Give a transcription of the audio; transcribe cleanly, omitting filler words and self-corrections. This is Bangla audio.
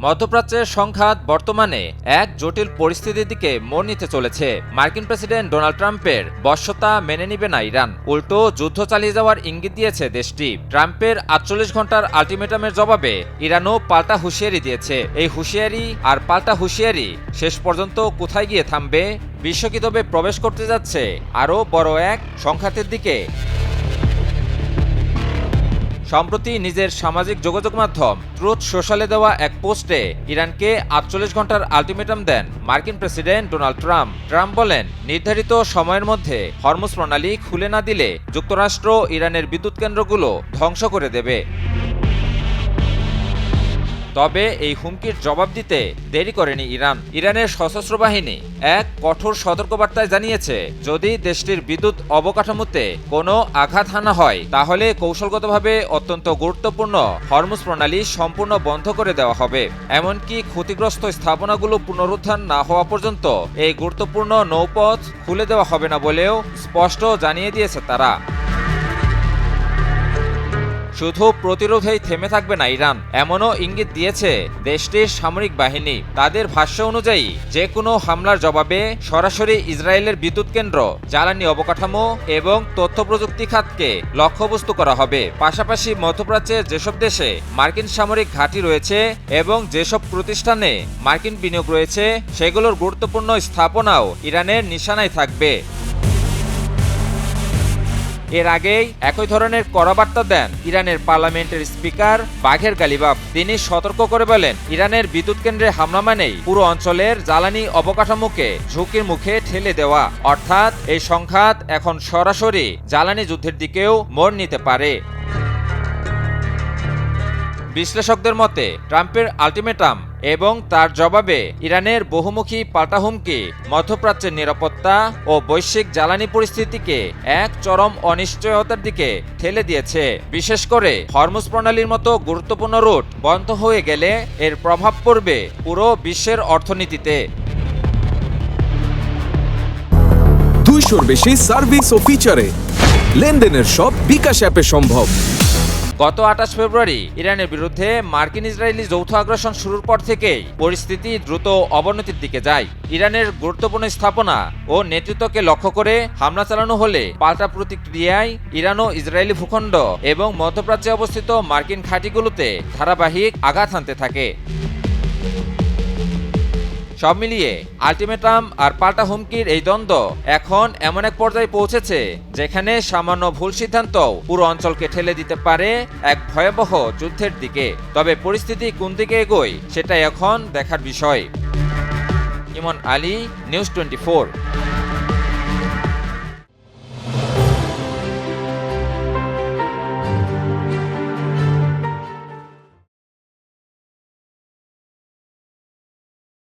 মধ্যপ্রাচ্যের সংঘাত বর্তমানে এক জটিল পরিস্থিতির দিকে মোড় নিতে চলেছে। মার্কিন প্রেসিডেন্ট ডোনাল্ড ট্রাম্পের বশ্যতা মেনে নিবে না ইরান, উল্টো যুদ্ধ চালিয়ে যাওয়ার ইঙ্গিত দিয়েছে দেশটি। ট্রাম্পের ৪৮ ঘন্টার আলটিমেটামের জবাবে ইরানও পাল্টা হুঁশিয়ারি দিয়েছে। এই হুঁশিয়ারি আর পাল্টা হুঁশিয়ারি শেষ পর্যন্ত কোথায় গিয়ে থামবে? বিশ্ব কি তবে প্রবেশ করতে যাচ্ছে আরও বড় এক সংঘাতের দিকে? সম্প্রতি নিজের সামাজিক যোগাযোগ মাধ্যম ট্রুথ সোশ্যালে দেওয়া এক পোস্টে ইরানকে ৪৮ ঘন্টার আলটিমেটাম দেন মার্কিন প্রেসিডেন্ট ডোনাল্ড ট্রাম্প। ট্রাম্প বলেন, নির্ধারিত সময়ের মধ্যে হরমুজ প্রণালী খুলে না দিলে যুক্তরাষ্ট্র ইরানের বিদ্যুৎ কেন্দ্রগুলো ধ্বংস করে দেবে। তবে এই হুমকির জবাব দিতে দেরি করেনি ইরান। ইরানের সশস্ত্র বাহিনী এক কঠোর সতর্কবার্তায় জানিয়েছে, যদি দেশটির বিদ্যুৎ অবকাঠামোতে কোনো আঘাত হানা হয় তাহলে কৌশলগতভাবে অত্যন্ত গুরুত্বপূর্ণ হরমুজ প্রণালী সম্পূর্ণ বন্ধ করে দেওয়া হবে। এমনকি ক্ষতিগ্রস্ত স্থাপনাগুলো পুনরুদ্ধার না হওয়া পর্যন্ত এই গুরুত্বপূর্ণ নৌপথ খুলে দেওয়া হবে না বলেও স্পষ্ট জানিয়ে দিয়েছে তারা। শুধু প্রতিরোধেই থেমে থাকবে না ইরান, এমনও ইঙ্গিত দিয়েছে দেশটির সামরিক বাহিনী। তাদের ভাষ্য অনুযায়ী যে কোনো হামলার জবাবে সরাসরি ইসরায়েলের বিদ্যুৎ কেন্দ্র, জ্বালানি অবকাঠামো এবং তথ্য প্রযুক্তি খাতকে লক্ষ্যবস্তু করা হবে। পাশাপাশি মধ্যপ্রাচ্যের যেসব দেশে মার্কিন সামরিক ঘাঁটি রয়েছে এবং যেসব প্রতিষ্ঠানে মার্কিন বিনিয়োগ রয়েছে সেগুলোর গুরুত্বপূর্ণ স্থাপনাও ইরানের নিশানায় থাকবে। এর আগেই একই ধরনের কড়া বার্তা দেন ইরানের পার্লামেন্টের স্পিকার বাঘের গালিবাফ। তিনি সতর্ক করে বলেন, ইরানের বিদ্যুৎ কেন্দ্রে হামলা মানেই পুরো অঞ্চলের জ্বালানি অবকাঠামোকে ঝুঁকির মুখে ঠেলে দেওয়া। অর্থাৎ এই সংঘাত এখন সরাসরি জ্বালানি যুদ্ধের দিকেও মোড় নিতে পারে। বিশ্লেষকদের মতে ট্রাম্পের আলটিমেটাম এবং তার জবাবে ইরানের বহুমুখী পাল্টা হুমকি মধ্যপ্রাচ্যের নিরাপত্তা ও বৈশ্বিক জ্বালানি পরিস্থিতিকে এক চরম অনিশ্চয়তার দিকে ঠেলে দিয়েছে। বিশেষ করে হরমুজ প্রণালীর মতো গুরুত্বপূর্ণ রুট বন্ধ হয়ে গেলে এর প্রভাব পড়বে পুরো বিশ্বের অর্থনীতিতে। 200-র বেশি সার্ভিস ও ফিচারে লেনদেনের সব বিকাশ অ্যাপে সম্ভব। গত ২৮ ফেব্রুয়ারি ইরানের বিরুদ্ধে মার্কিন ইসরায়েলি যৌথ আগ্রাসন শুরুর পর থেকেই পরিস্থিতি দ্রুত অবনতির দিকে যায়। ইরানের গুরুত্বপূর্ণ স্থাপনা ও নেতৃত্বকে লক্ষ্য করে হামলা চালানো হলে পাল্টা প্রতিক্রিয়ায় ইরান ও ইসরায়েলি ভূখণ্ড এবং মধ্যপ্রাচ্যে অবস্থিত মার্কিন ঘাঁটিগুলোতে ধারাবাহিক আঘাত হানতে থাকে। সব মিলিয়ে আলটিমেটাম আর পাল্টা হুমকির এই দ্বন্দ্ব এখন এমন এক পর্যায়ে পৌঁছেছে যেখানে সামান্য ভুল সিদ্ধান্তও পুরো অঞ্চলকে ঠেলে দিতে পারে এক ভয়াবহ যুদ্ধের দিকে। তবে পরিস্থিতি কোন দিকে এগোয় সেটা এখন দেখার বিষয়। ইমন আলী, নিউজ 24।